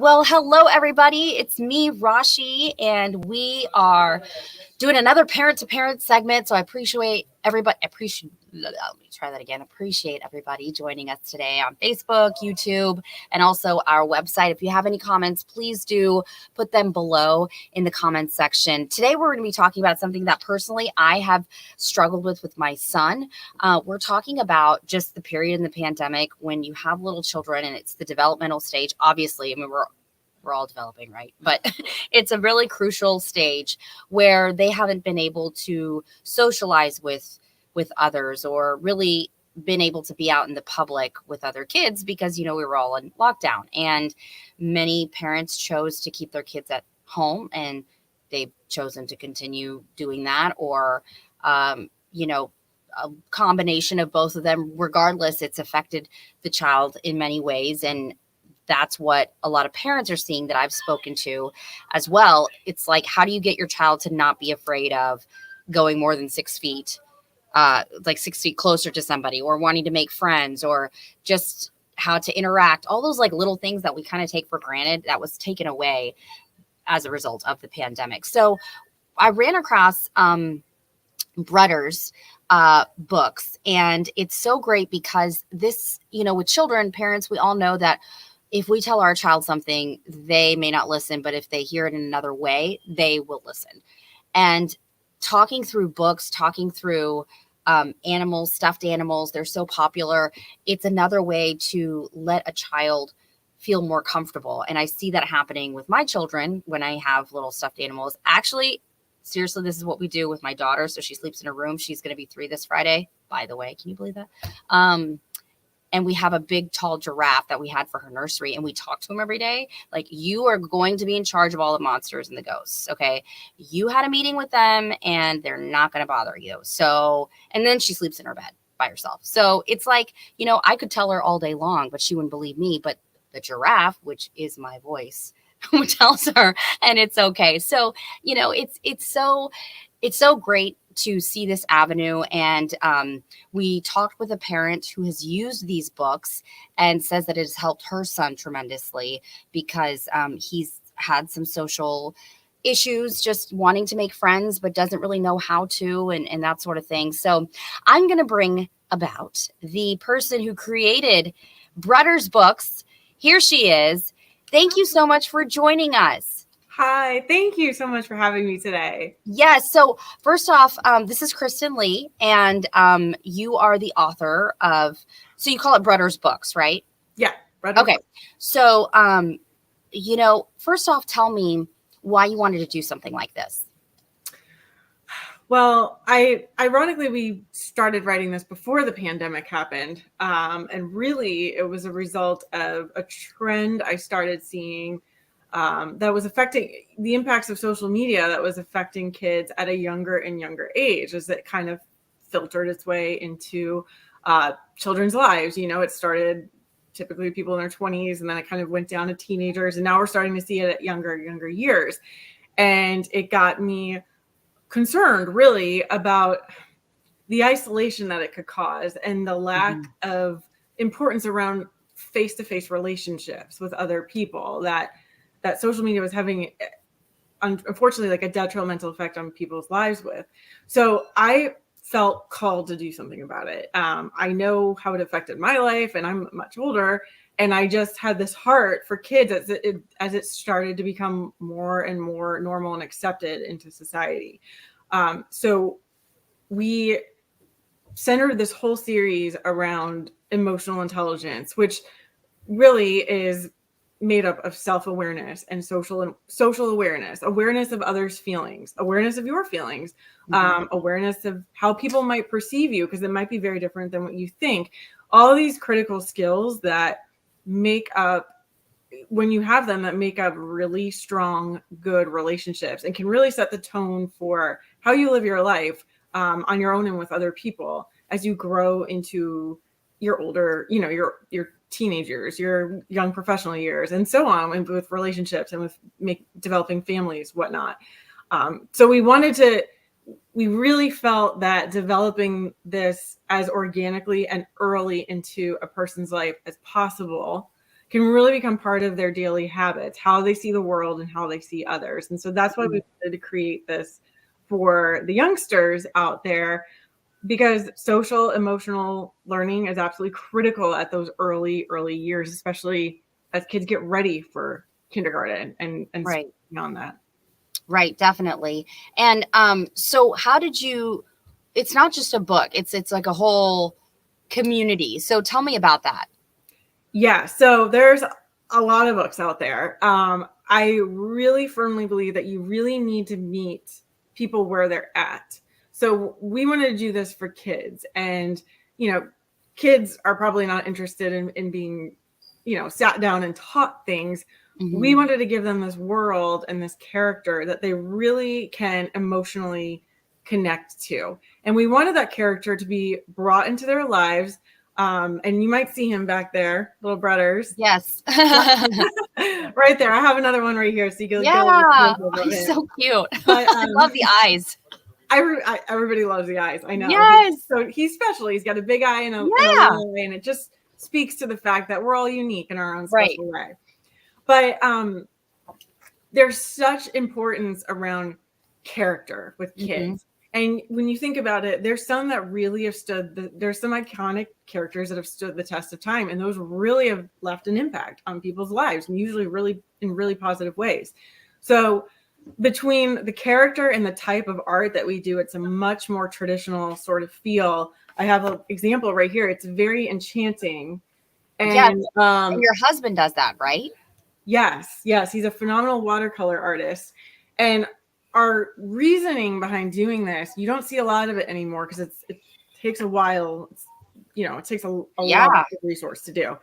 Well, hello, everybody. It's me, Rashi, and we are doing another parent to parent segment. So I appreciate everybody. Let me try that again. Appreciate everybody joining us today on Facebook, YouTube, and also our website. If you have any comments, please do put them below in the comments section. Today, we're going to be talking about something that personally I have struggled with my son. We're talking about just the period in the pandemic when you have little children and it's the developmental stage. Obviously, I mean, we're all developing, right? But it's a really crucial stage where they haven't been able to socialize with others or really been able to be out in the public with other kids because, we were all in lockdown, and many parents chose to keep their kids at home, and they've chosen to continue doing that, or, a combination of both of them. Regardless, it's affected the child in many ways. And that's what a lot of parents are seeing that I've spoken to as well. It's like, how do you get your child to not be afraid of going more than 6 feet, like 6 feet closer to somebody, or wanting to make friends, or just how to interact, all those like little things that we kind of take for granted that was taken away as a result of the pandemic. So I ran across Brutter's books, and it's so great because this, with children, parents, we all know that if we tell our child something, they may not listen, but if they hear it in another way, they will listen. And talking through books, talking through animals, stuffed animals, they're so popular. It's another way to let a child feel more comfortable. And I see that happening with my children when I have little stuffed animals. Actually, seriously, this is what we do with my daughter. So she sleeps in her room. She's going to be 3 this Friday, by the way. Can you believe that? And we have a big, tall giraffe that we had for her nursery. And we talk to him every day. Like, you are going to be in charge of all the monsters and the ghosts. Okay. You had a meeting with them and they're not going to bother you. So, and then she sleeps in her bed by herself. So it's like, I could tell her all day long, but she wouldn't believe me. But the giraffe, which is my voice, tells her, and it's okay. So, it's so great to see this avenue. And we talked with a parent who has used these books and says that it has helped her son tremendously because he's had some social issues, just wanting to make friends, but doesn't really know how to, and that sort of thing. So I'm going to bring about the person who created Brutter's books. Here she is. Thank you so much for joining us. Hi, thank you so much for having me today. Yes. So first off, this is Kristen Lee, and you are the author of, so you call it Brutter's Books, right? Yeah. Brutter's okay. Books. So, first off, tell me why you wanted to do something like this. Well, ironically, we started writing this before the pandemic happened. And really, it was a result of a trend I started seeing that was affecting the impacts of social media that was affecting kids at a younger and younger age, as it kind of filtered its way into children's lives. It started typically people in their 20s, and then it kind of went down to teenagers, and now we're starting to see it at younger years. And it got me concerned really about the isolation that it could cause and the lack of importance around face-to-face relationships with other people that social media was having, unfortunately, like a detrimental effect on people's lives with. So I felt called to do something about it. I know how it affected my life, and I'm much older, and I just had this heart for kids as it started to become more and more normal and accepted into society. So we centered this whole series around emotional intelligence, which really is made up of self-awareness and social awareness of others' feelings, awareness of your feelings, awareness of how people might perceive you, because it might be very different than what you think. All of these critical skills that make up, when you have them, that make up really strong, good relationships and can really set the tone for how you live your life on your own and with other people as you grow into your older, your teenage years, your young professional years, and so on, and with relationships and with developing families, whatnot. So we really felt that developing this as organically and early into a person's life as possible can really become part of their daily habits, how they see the world and how they see others. And so that's why we wanted to create this for the youngsters out there, because social emotional learning is absolutely critical at those early years, especially as kids get ready for kindergarten and Right. beyond that. Right, definitely. And so how did you, it's not just a book, it's like a whole community. So tell me about that. Yeah, so there's a lot of books out there. I really firmly believe that you really need to meet people where they're at. So we wanted to do this for kids, and kids are probably not interested in being, sat down and taught things. We wanted to give them this world and this character that they really can emotionally connect to, and we wanted that character to be brought into their lives. And you might see him back there, little brothers. Yes. Right there. I have another one right here, so you can get a Yeah. little Oh, he's so cute. But, I love the eyes. Everybody loves the eyes. I know. Yes. So he's special. He's got a big eye and a Yeah. little eye, and it just speaks to the fact that we're all unique in our own Right. special way. But there's such importance around character with kids. And when you think about it, there's some that really have there's some iconic characters that have stood the test of time, and those really have left an impact on people's lives, and usually really in really positive ways. So between the character and the type of art that we do, it's a much more traditional sort of feel. I have an example right here. It's very enchanting. And yes. And your husband does that, right? Yes. He's a phenomenal watercolor artist. And our reasoning behind doing this, you don't see a lot of it anymore because it takes a while. It takes a lot of resource to do.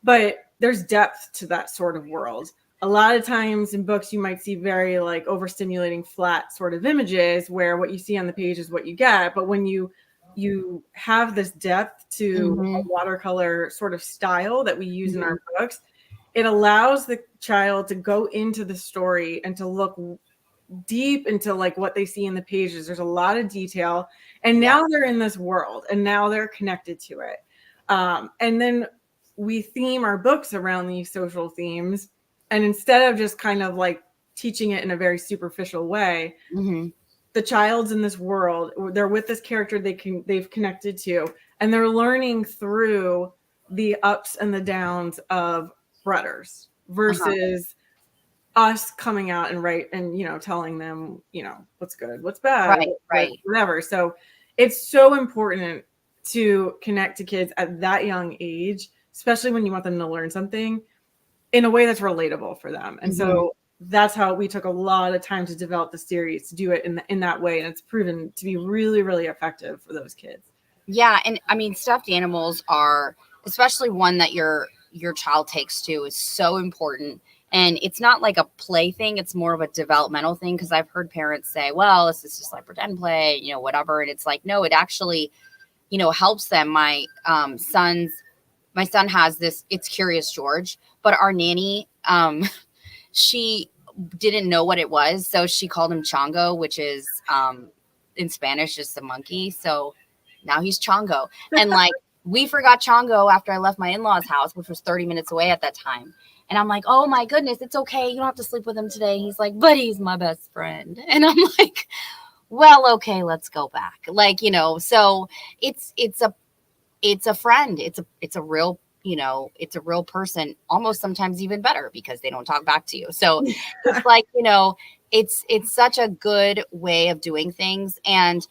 But there's depth to that sort of world. A lot of times in books, you might see very overstimulating, flat sort of images where what you see on the page is what you get. But when you have this depth to a watercolor sort of style that we use in our books, it allows the child to go into the story and to look deep into what they see in the pages. There's a lot of detail, and now they're in this world, and now they're connected to it. And then we theme our books around these social themes, and instead of just kind of teaching it in a very superficial way, the child's in this world. They're with this character they've connected to, and they're learning through the ups and the downs of brothers versus us coming out and telling them what's good, what's bad, right, whatever. So it's so important to connect to kids at that young age, especially when you want them to learn something in a way that's relatable for them. And so that's how we took a lot of time to develop the series, to do it in that way, and it's proven to be really, really effective for those kids. Yeah, and I mean, stuffed animals are, especially one that your child takes to, is so important. And it's not like a play thing. It's more of a developmental thing. Because I've heard parents say, well, this is just like pretend play, whatever. And it's like, no, it actually, helps them. My son has this, it's Curious George, but our nanny, she didn't know what it was. So she called him Chongo, which is in Spanish, just a monkey. So now he's Chongo. And we forgot Chongo after I left my in-laws' house, which was 30 minutes away at that time. And I'm like, oh my goodness, it's okay. You don't have to sleep with him today. He's like, but he's my best friend. And I'm like, well, okay, let's go back. So it's a friend. It's a real, it's a real person, almost sometimes even better because they don't talk back to you. So it's it's such a good way of doing things. And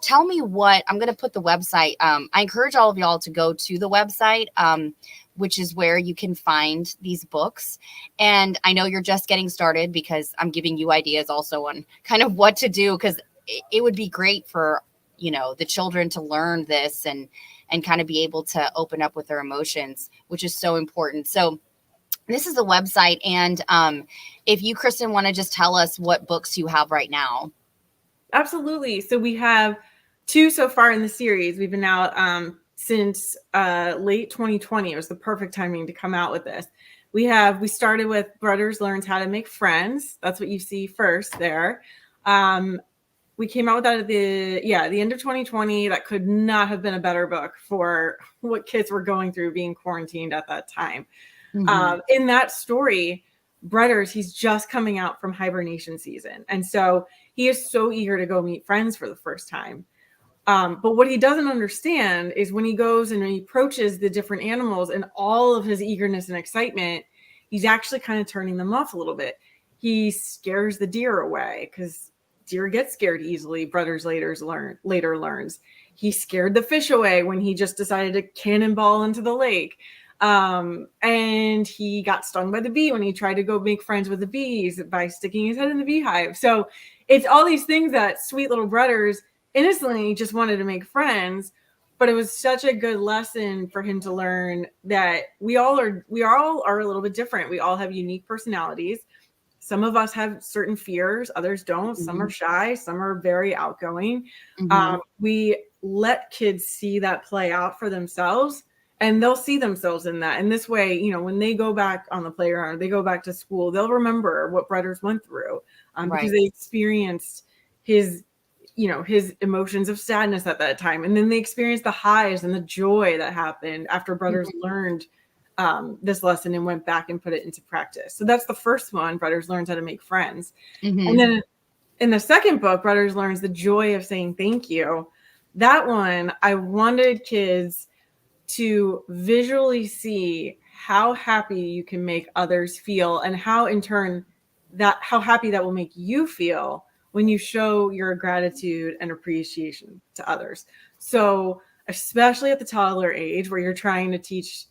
tell me what, I'm going to put the website. I encourage all of y'all to go to the website, which is where you can find these books. And I know you're just getting started because I'm giving you ideas also on kind of what to do, because it would be great for, the children to learn this and kind of be able to open up with their emotions, which is so important. So this is the website. And if you, Kristen, want to just tell us what books you have right now. Absolutely. So we have 2 so far in the series. We've been out since late 2020. It was the perfect timing to come out with this. We started with Brothers Learns How to Make Friends. That's what you see first there. We came out with that at the end of 2020. That could not have been a better book for what kids were going through being quarantined at that time. In that story, Bretters, he's just coming out from hibernation season. And so he is so eager to go meet friends for the first time. But what he doesn't understand is when he goes and he approaches the different animals and all of his eagerness and excitement, he's actually kind of turning them off a little bit. He scares the deer away because deer get scared easily. Brothers later learns. He scared the fish away when he just decided to cannonball into the lake. And he got stung by the bee when he tried to go make friends with the bees by sticking his head in the beehive. So it's all these things that sweet little Bretters innocently just wanted to make friends, but it was such a good lesson for him to learn that we all are a little bit different. We all have unique personalities. Some of us have certain fears, others don't. Some are shy, some are very outgoing. We let kids see that play out for themselves, and they'll see themselves in that. And this way, you know, when they go back on the playground, they go back to school, they'll remember what Bretters went through because they experienced his emotions of sadness at that time. And then they experienced the highs and the joy that happened after Bretters learned this lesson and went back and put it into practice. So that's the first one. Bretters learns how to make friends. And then in the second book, Bretters learns the joy of saying thank you. That one, I wanted kids to visually see how happy you can make others feel and how in turn how happy that will make you feel when you show your gratitude and appreciation to others. So especially at the toddler age where you're trying to teach,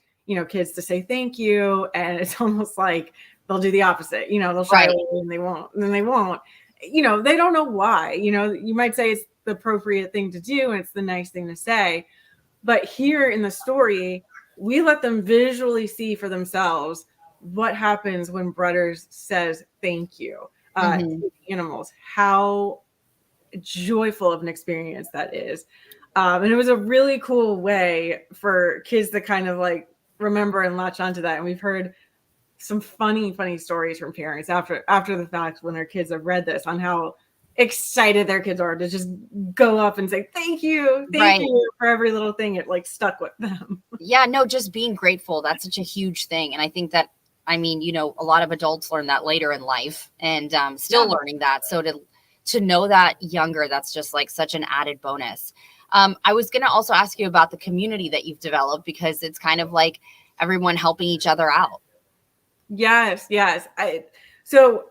kids to say thank you, and it's almost like they'll do the opposite, they'll shy away and they won't, and then they won't, they don't know why, you might say it's the appropriate thing to do and it's the nice thing to say. But here in the story, we let them visually see for themselves what happens when Bretters says thank you to the animals, how joyful of an experience that is. And it was a really cool way for kids to kind of like remember and latch onto that. And we've heard some funny stories from parents after the fact when their kids have read this on how excited their kids are to just go up and say thank you for every little thing. It like stuck with them. Yeah, no, just being grateful, that's such a huge thing. And I think that, a lot of adults learn that later in life and still learning that. So to know that younger, that's just like such an added bonus. I was going to also ask you about the community that you've developed, because it's kind of like everyone helping each other out. Yes. So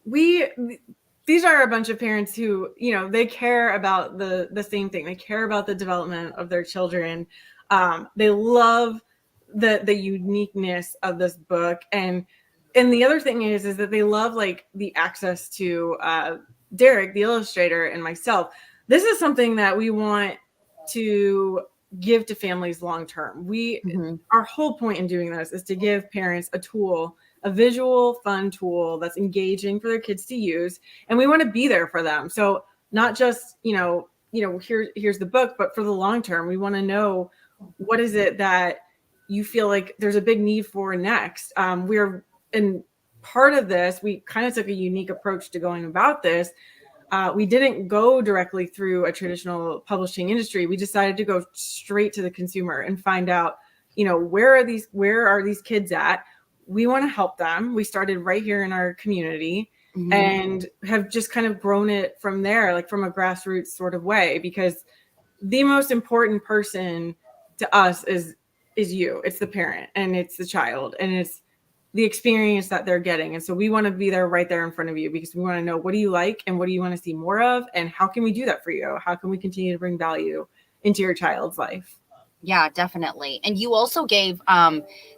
these are a bunch of parents who, they care about the same thing. They care about the development of their children. They love the uniqueness of this book. And the other thing is that they love like the access to Derek, the illustrator, and myself. This is something that we want to give to families long term. Our whole point in doing this is to give parents a tool, a visual, fun tool that's engaging for their kids to use. And we want to be there for them. So not just, here's the book, but for the long term, we want to know what is it that you feel like there's a big need for next. And part of this, we kind of took a unique approach to going about this. We didn't go directly through a traditional publishing industry. We decided to go straight to the consumer and find out, where are these kids at? We want to help them. We started right here in our community and have just kind of grown it from there, like from a grassroots sort of way, because the most important person to us is you. It's the parent and it's the child and it's the experience that they're getting. And so we want to be there right there in front of you, because we want to know, what do you like and what do you want to see more of? And how can we do that for you? How can we continue to bring value into your child's life? Yeah, definitely. And you also gave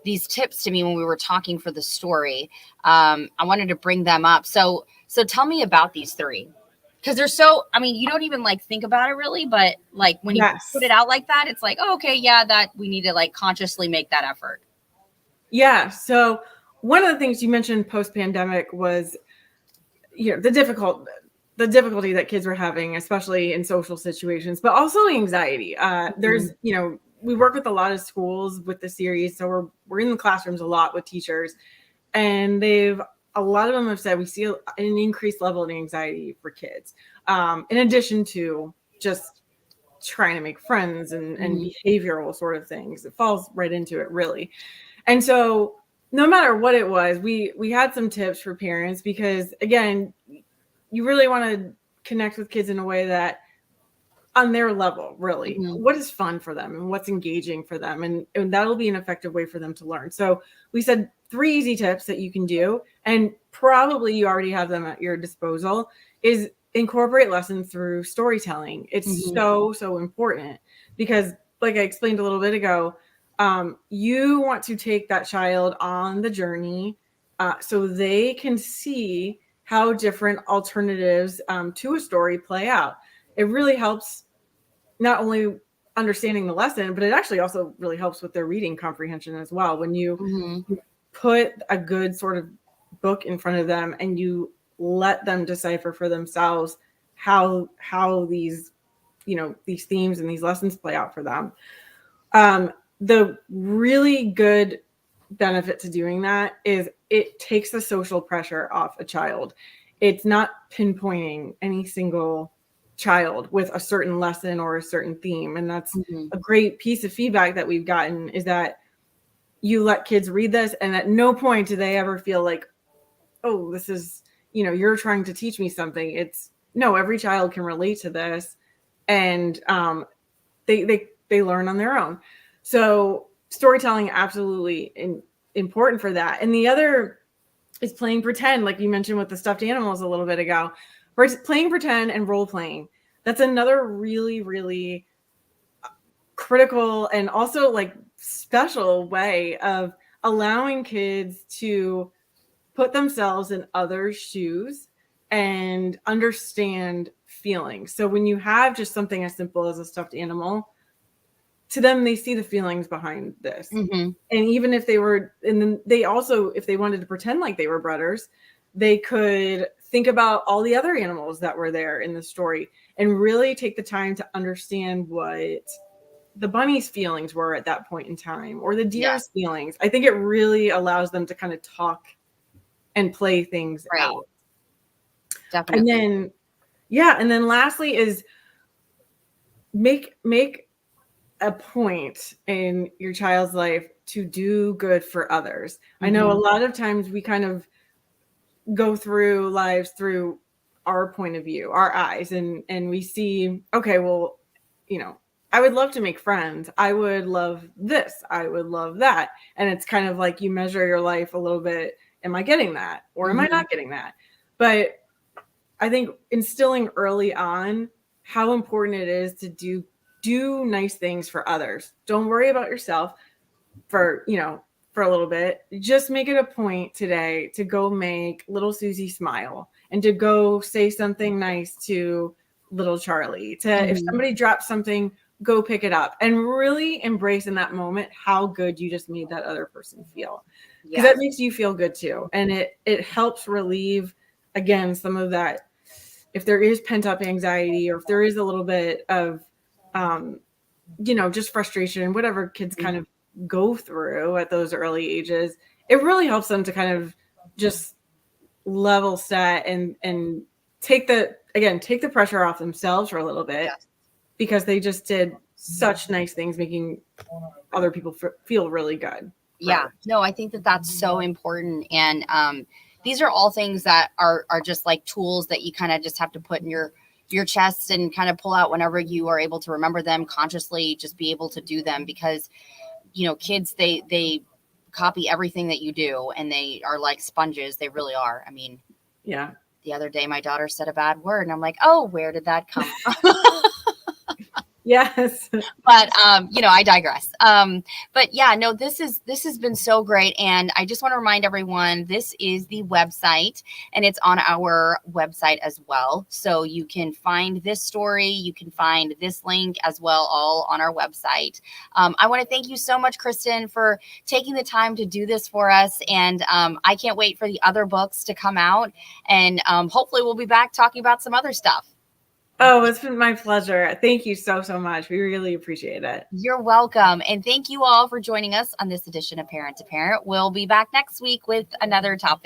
these tips to me when we were talking for the story. I wanted to bring them up. So tell me about these three, because they're so, you don't even like think about it really, but like when you put it out like that, it's like, oh, okay, yeah, that we need to like consciously make that effort. Yeah. So one of the things you mentioned post-pandemic was, the difficulty that kids were having, especially in social situations, but also anxiety. There's, we work with a lot of schools with the series. So we're in the classrooms a lot with teachers, and a lot of them have said we see an increased level of anxiety for kids. In addition to just trying to make friends and behavioral sort of things. It falls right into it, really. And so no matter what it was, we had some tips for parents because, again, you really want to connect with kids in a way that on their level, really, what is fun for them and what's engaging for them. And that'll be an effective way for them to learn. So we said 3 easy tips that you can do, and probably you already have them at your disposal, is incorporate lessons through storytelling. It's so important because, like I explained a little bit ago, you want to take that child on the journey so they can see how different alternatives to a story play out. It really helps not only understanding the lesson, but it actually also really helps with their reading comprehension as well. When you put a good sort of book in front of them and you let them decipher for themselves how these, these themes and these lessons play out for them. The really good benefit to doing that is it takes the social pressure off a child. It's not pinpointing any single child with a certain lesson or a certain theme. And that's a great piece of feedback that we've gotten, is that you let kids read this and at no point do they ever feel like, oh, this is, you're trying to teach me something. It's no, every child can relate to this, and they learn on their own. So storytelling, absolutely important for that. And the other is playing pretend, like you mentioned with the stuffed animals a little bit ago. Playing pretend and role playing. That's another really, really critical and also like special way of allowing kids to put themselves in others' shoes and understand feelings. So when you have just something as simple as a stuffed animal, to them, they see the feelings behind this. And even if they were, and then they also, if they wanted to pretend like they were brothers, they could think about all the other animals that were there in the story and really take the time to understand what the bunny's feelings were at that point in time, or the deer's feelings. I think it really allows them to kind of talk and play things out. Definitely. And then lastly is make a point in your child's life to do good for others. I know a lot of times we kind of go through lives through our point of view, our eyes, and we see, okay, well, I would love to make friends. I would love this. I would love that. And it's kind of like you measure your life a little bit. Am I getting that? Or am I not getting that? But I think instilling early on how important it is to do nice things for others. Don't worry about yourself for a little bit. Just make it a point today to go make little Susie smile and to go say something nice to little Charlie. If somebody drops something, go pick it up and really embrace in that moment how good you just made that other person feel. Because that makes you feel good too. And it helps relieve, again, some of that, if there is pent up anxiety or if there is a little bit of just frustration, whatever kids kind of go through at those early ages, it really helps them to kind of just level set and take the pressure off themselves for a little bit, because they just did such nice things, making other people feel really good. Yeah, no, I think that that's so important. And these are all things that are just like tools that you kind of just have to put in your chest and kind of pull out whenever you are able to remember them consciously, just be able to do them, because, kids, they copy everything that you do, and they are like sponges. They really are. I mean, the other day my daughter said a bad word and I'm like, oh, where did that come from? Yes. But, I digress. But yeah, no, this has been so great. And I just want to remind everyone, this is the website, and it's on our website as well. So you can find this story, you can find this link as well, all on our website. I want to thank you so much, Kristen, for taking the time to do this for us. And I can't wait for the other books to come out. And hopefully we'll be back talking about some other stuff. Oh, it's been my pleasure. Thank you so much. We really appreciate it. You're welcome. And thank you all for joining us on this edition of Parent to Parent. We'll be back next week with another topic.